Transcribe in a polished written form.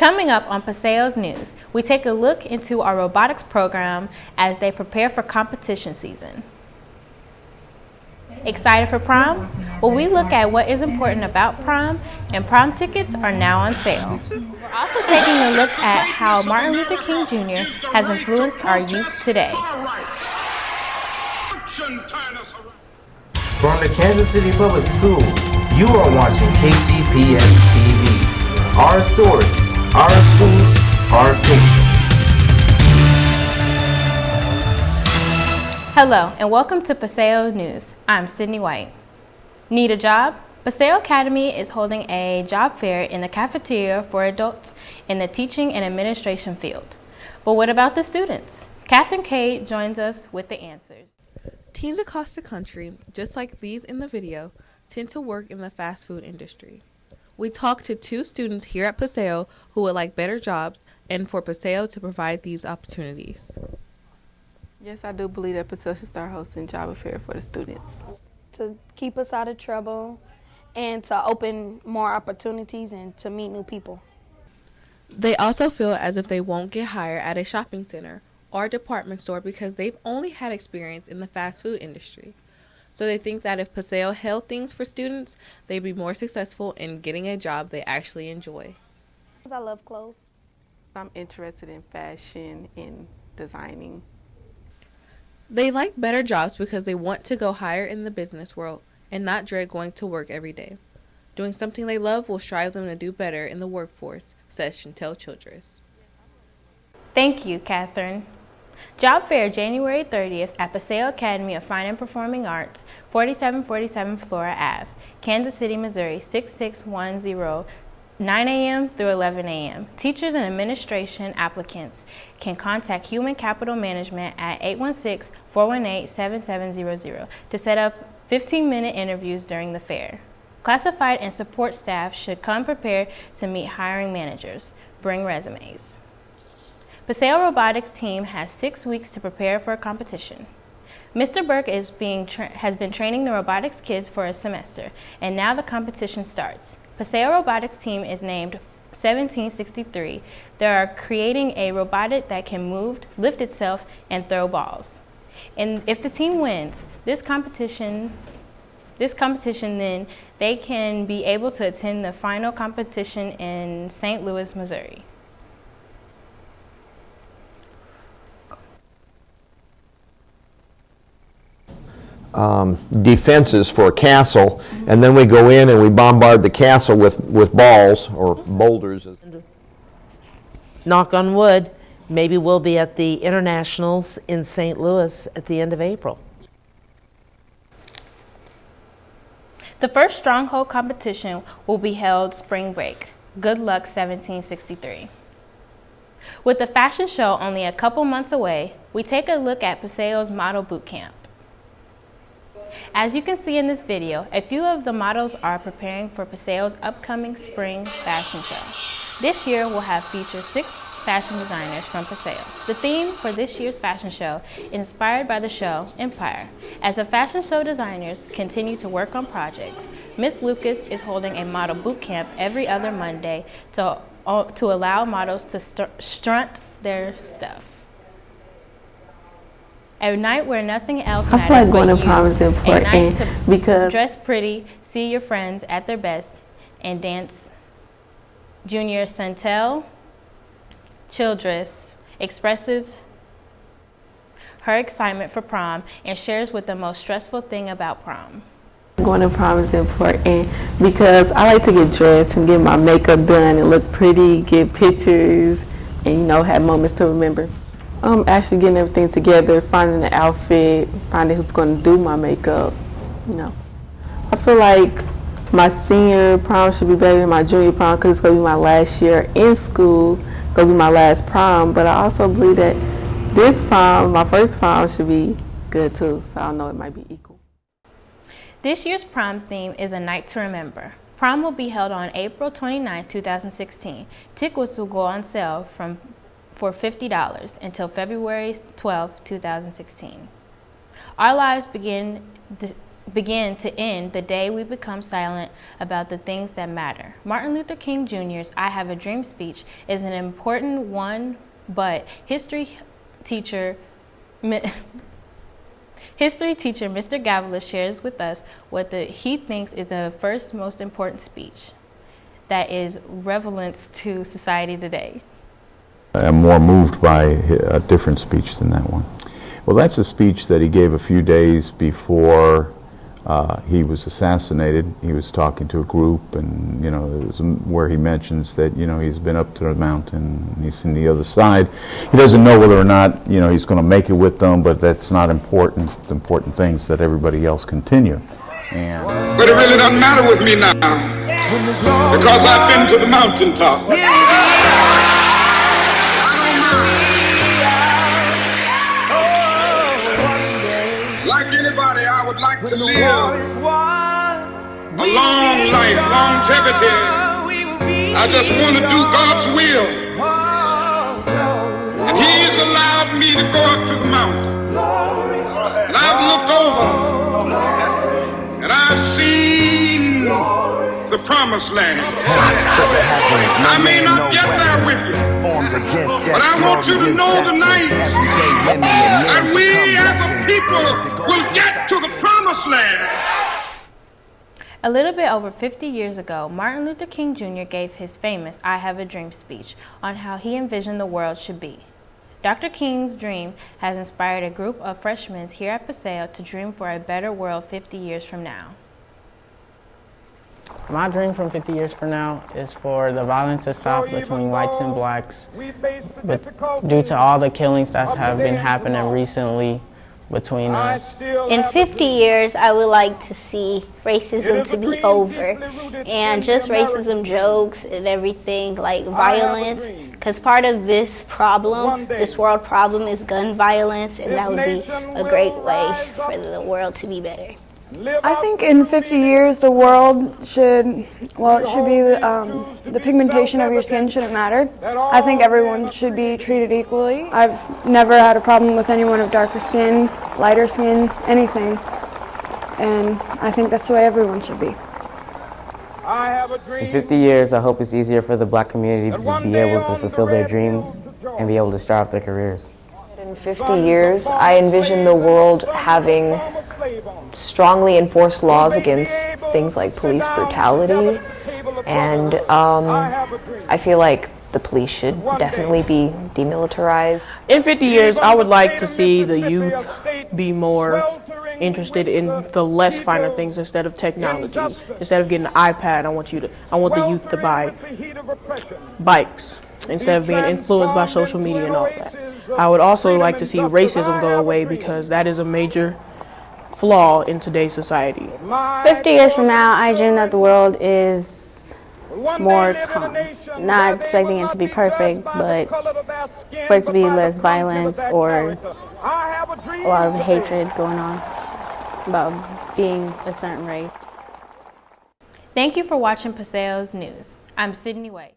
Coming up on Paseo's News, we take a look into our robotics program as they prepare for competition season. Excited for prom? Well, we look at what is important about prom, and prom tickets are now on sale. We're also taking a look at how Martin Luther King Jr. has influenced our youth today. From the Kansas City Public Schools, you are watching KCPS-TV. Our stories, our schools, our station. Hello and welcome to Paseo News. I'm Sydney White. Need a job? Paseo Academy is holding a job fair in the cafeteria for adults in the teaching and administration field. But what about the students? Catherine Cade joins us with the answers. Teens across the country, just like these in the video, tend to work in the fast food industry. We talked to two students here at Paseo who would like better jobs and for Paseo to provide these opportunities. Yes, I do believe that Paseo should start hosting job fair for the students. To keep us out of trouble and to open more opportunities and to meet new people. They also feel as if they won't get hired at a shopping center or department store because they've only had experience in the fast food industry. So they think that if Paseo held things for students, they'd be more successful in getting a job they actually enjoy. I love clothes. I'm interested in fashion and designing. They like better jobs because they want to go higher in the business world and not dread going to work every day. Doing something they love will strive them to do better in the workforce, says Chantel Childress. Thank you, Catherine. Job fair January 30th at Paseo Academy of Fine and Performing Arts, 4747 Flora Ave, Kansas City, Missouri, 6610, 9 a.m. through 11 a.m. Teachers and administration applicants can contact Human Capital Management at 816-418-7700 to set up 15-minute interviews during the fair. Classified and support staff should come prepared to meet hiring managers. Bring resumes. Paseo Robotics team has 6 weeks to prepare for a competition. Mr. Burke has been training the robotics kids for a semester, and now the competition starts. Paseo Robotics team is named 1763. They are creating a robotic that can move, lift itself, and throw balls. And if the team wins this competition, then they can be able to attend the final competition in St. Louis, Missouri. Defenses for a castle, and then we go in and we bombard the castle with balls or boulders. Knock on wood, maybe we'll be at the internationals in St. Louis at the end of April. The first Stronghold competition will be held spring break. Good luck, 1763. With the fashion show only a couple months away, we take a look at Paseo's model boot camp. As you can see in this video, a few of the models are preparing for Paseo's upcoming spring fashion show. This year will have featured 6 fashion designers from Paseo. The theme for this year's fashion show is inspired by the show Empire. As the fashion show designers continue to work on projects, Ms. Lucas is holding a model boot camp every other Monday to allow models to stunt their stuff. A night where nothing else matters. I feel like going to prom is important because dress pretty, see your friends at their best, and dance. Junior Chantel Childress expresses her excitement for prom and shares what the most stressful thing about prom. Going to prom is important because I like to get dressed and get my makeup done and look pretty, get pictures, and have moments to remember. Actually getting everything together, finding the outfit, finding who's going to do my makeup, I feel like my senior prom should be better than my junior prom because it's going to be my last year in school, going to be my last prom, but I also believe that this prom, my first prom, should be good too, so I know it might be equal. This year's prom theme is A Night to Remember. Prom will be held on April 29, 2016. Tickets will go on sale for $50 until February 12, 2016. Our lives begin begin to end the day we become silent about the things that matter. Martin Luther King Jr.'s I Have a Dream speech is an important one, but history teacher Mr. Gavalis shares with us what he thinks is the first most important speech that is relevant to society today. I'm more moved by a different speech than that one. Well, that's a speech that he gave a few days before he was assassinated. He was talking to a group, and it was where he mentions that he's been up to the mountain, and he's seen the other side. He doesn't know whether or not he's going to make it with them, but that's not important. The important thing is that everybody else continue. But it really doesn't matter with me now, because I've been to the mountaintop. Like anybody, I would like to live a long life, longevity. I just want to do God's will. And He's allowed me to go up to the mountain. And I've looked over, and I've seen the promised land. I may not get there with you, but I want you to know tonight that we as a people will get to the promised land. A little bit over 50 years ago, Martin Luther King Jr. gave his famous I Have a Dream speech on how he envisioned the world should be. Dr. King's dream has inspired a group of freshmen here at Paseo to dream for a better world 50 years from now. My dream from 50 years from now is for the violence to stop between whites and blacks, but due to all the killings that have been happening recently between us. In 50 years, I would like to see racism to be over, and just racism jokes and everything, like violence, because part of this problem, this world problem, is gun violence, and that would be a great way for the world to be better. I think in 50 years the world should be the pigmentation of your skin shouldn't matter. I think everyone should be treated equally. I've never had a problem with anyone of darker skin, lighter skin, anything. And I think that's the way everyone should be. In 50 years, I hope it's easier for the black community to be able to fulfill their dreams and be able to start off their careers. In 50 years, I envision the world having strongly enforced laws against things like police brutality, and I feel like the police should definitely be demilitarized. In 50 years, I would like to see the youth be more interested in the less finer things instead of technology. Instead of getting an iPad, I want the youth to buy bikes instead of being influenced by social media and all that. I would also like to see racism go away, because that is a major flaw in today's society. 50 years from now, I dream that the world is more calm. Not expecting it to be perfect, but for it to be less violence or a lot of hatred going on about being a certain race. Thank you for watching Paseo's News. I'm Sydney White.